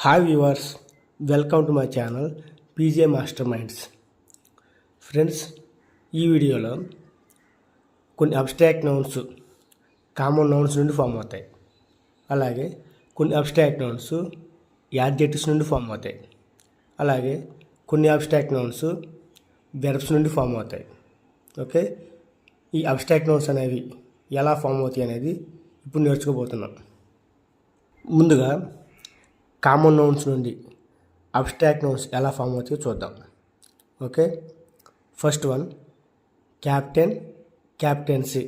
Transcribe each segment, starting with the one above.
Hi viewers, welcome to my channel PJ master minds. Friends, ఈ వీడియోలో కొన్ని abstract nouns common nouns నుండి form అవుతాయి. అలాగే కొన్ని అబ్స్ట్రాక్ట్ నౌన్స్ యాడ్జెక్టివ్స్ నుండి ఫామ్ అవుతాయి. అలాగే కొన్ని అబ్స్ట్రాక్ట్ నౌన్స్ వెర్బ్స్ నుండి ఫామ్ అవుతాయి. ఓకే, ఈ అబ్స్ట్రాక్ట్ నౌన్స్ అనేవి ఎలా ఫామ్ అవుతాయి అనేది ఇప్పుడు నేర్చుకోబోతున్నాం. ముందుగా కామన్ నౌన్స్ నుండి అబ్స్ట్రాక్ట్ నౌన్స్ ఎలా ఫామ్ అవుతాయో చూద్దాం. Okay, first one captain, captaincy.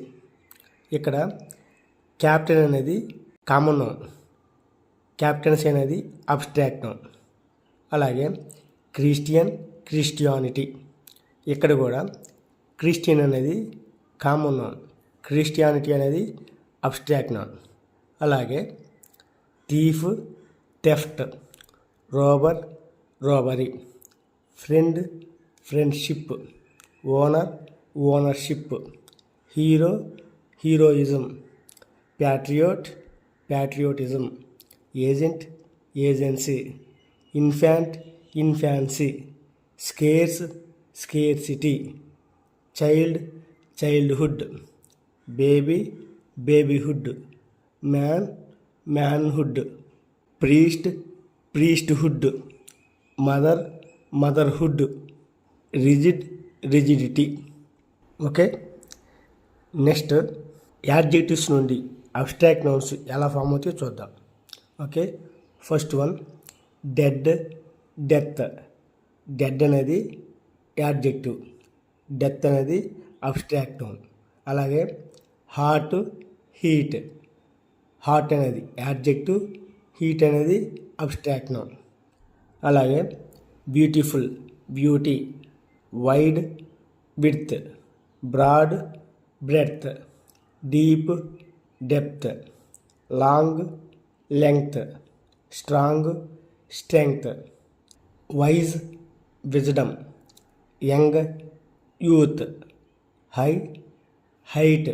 ఇక్కడ క్యాప్టెన్ అనేది కామన్ నౌన్, క్యాప్టెన్సీ అనేది అబ్స్ట్రాక్ట్ నౌన్. అలాగే క్రిస్టియన్, క్రిస్టియానిటీ. ఇక్కడ కూడా క్రిస్టియన్ అనేది కామన్ నౌన్, క్రిస్టియానిటీ అనేది అబ్స్ట్రాక్ట్ నౌన్. అలాగే thief, theft. Robber, robbery. Friend, friendship. Owner, ownership. Hero, heroism. Patriot, patriotism. Agent, agency. Infant, infancy. Scarce, scarcity. Child, childhood. Baby, babyhood. Man, manhood. Priest, priesthood. Mother, motherhood. Rigid, rigidity. Okay, next adjectives నుండి abstract nouns ఎలా form అవుతాయో చూద్దాం. Okay, first one dead, death. Dead అనేది adjective, death అనేది abstract noun. అలాగే hot, heat. Hot అనేది adjective, heat అనేది abstract noun. అలాగే beautiful, beauty. Wide, width. Broad, breadth. Deep, depth. Long, length. Strong, strength. Wise, wisdom. Young, youth. High, height.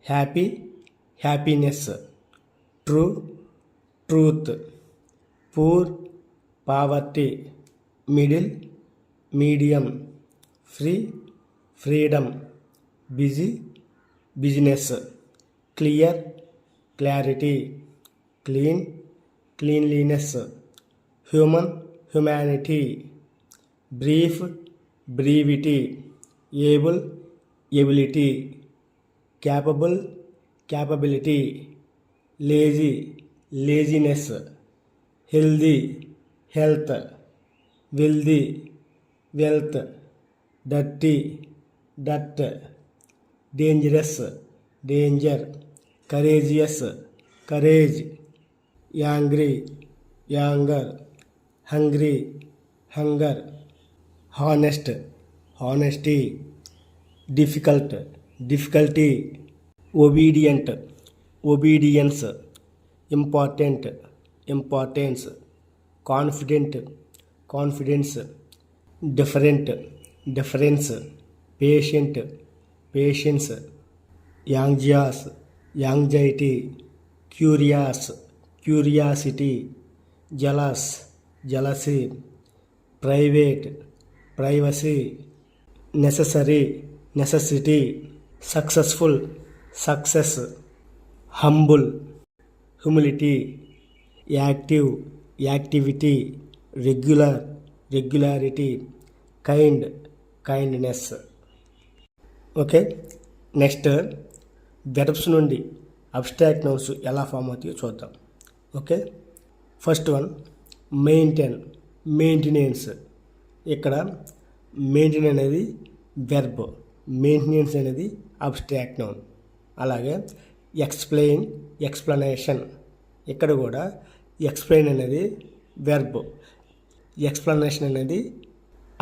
Happy, happiness. True, truth. Poor, poverty. Middle, medium. Free, freedom. Busy, business. Clear, clarity. Clean, cleanliness. Human, humanity. Brief, brevity. Able, ability. Capable, capability. Lazy, laziness. Healthy, health. Wealthy, wealth. Dirty, dirt. Dangerous, danger. Courageous, courage. Angry, anger. Hungry, hunger. Honest, honesty. Difficult, difficulty. Obedient, obedience. Important, importance. Confident, confidence. Different, difference. Patient, patience. Anxious, anxiety. Curious, curiosity. Jealous, jealousy. Private, privacy. Necessary, necessity. Successful, success. Humble, humility. Active, activity. Regular, regularity. Kind, kindness. Okay, next verbs నుండి abstract nouns ఎలా form అవుతాయో చూద్దాం. Okay, first one maintain, maintenance. ఇక్కడ maintain అనేది verb, maintenance అనేది abstract noun. అలాగే explain, explanation. ఇక్కడ కూడా ఎక్స్ప్లెయిన్ అనేది వెర్బ్, ఎక్స్ప్లనేషన్ అనేది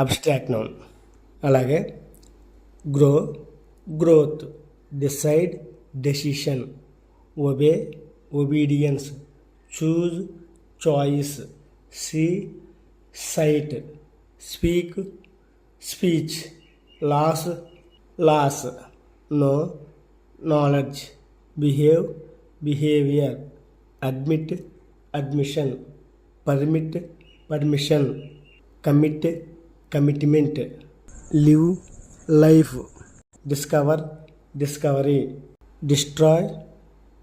అబ్స్ట్రాక్ట్ నౌన్. అలాగే grow, growth. Decide, decision. Obey, obedience. Choose, choice. See, sight. Speak, speech. Loss, loss. Know, knowledge. Behave, behaviour. Admit, admission. permit, permission, commit, commitment, live, life, discover, discovery, destroy,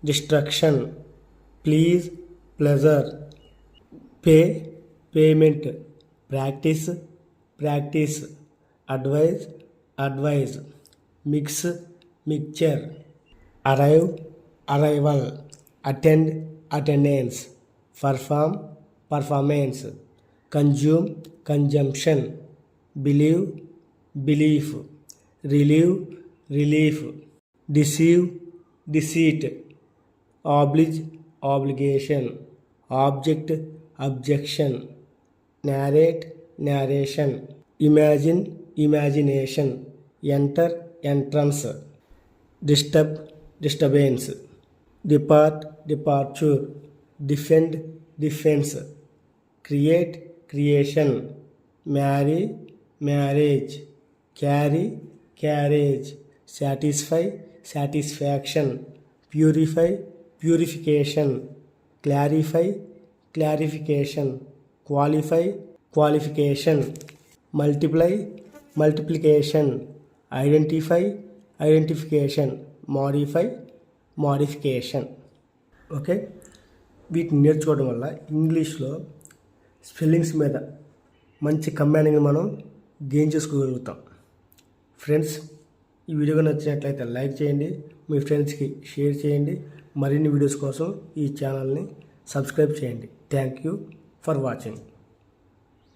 destruction, please, pleasure, pay, payment, practice, practice, advise, advise, mix, mixture, arrive, arrival, attend, attendance, perform, performance, consume, consumption, believe, belief, relieve, relief, deceive, deceit, oblige, obligation, object, objection, narrate, narration, imagine, imagination, enter, entrance, disturb, disturbance, depart, departure, defend, defense, create, creation, marry, marriage, carry, carriage, satisfy, satisfaction, purify, purification, clarify, clarification, qualify, qualification, multiply, multiplication, identify, identification, modify, modification. Okay, వీటిని నేర్చుకోవడం వల్ల ఇంగ్లీష్లో spellings మీద మంచి commanding మనం gain చేసుకోగలుగుతాం. Friends, ఈ video నచ్చినట్లయితే లైక్ చేయండి, మీ ఫ్రెండ్స్కి షేర్ చేయండి. మరిన్ని వీడియోస్ కోసం ఈ ఛానల్ని సబ్స్క్రైబ్ చేయండి. Thank you for watching.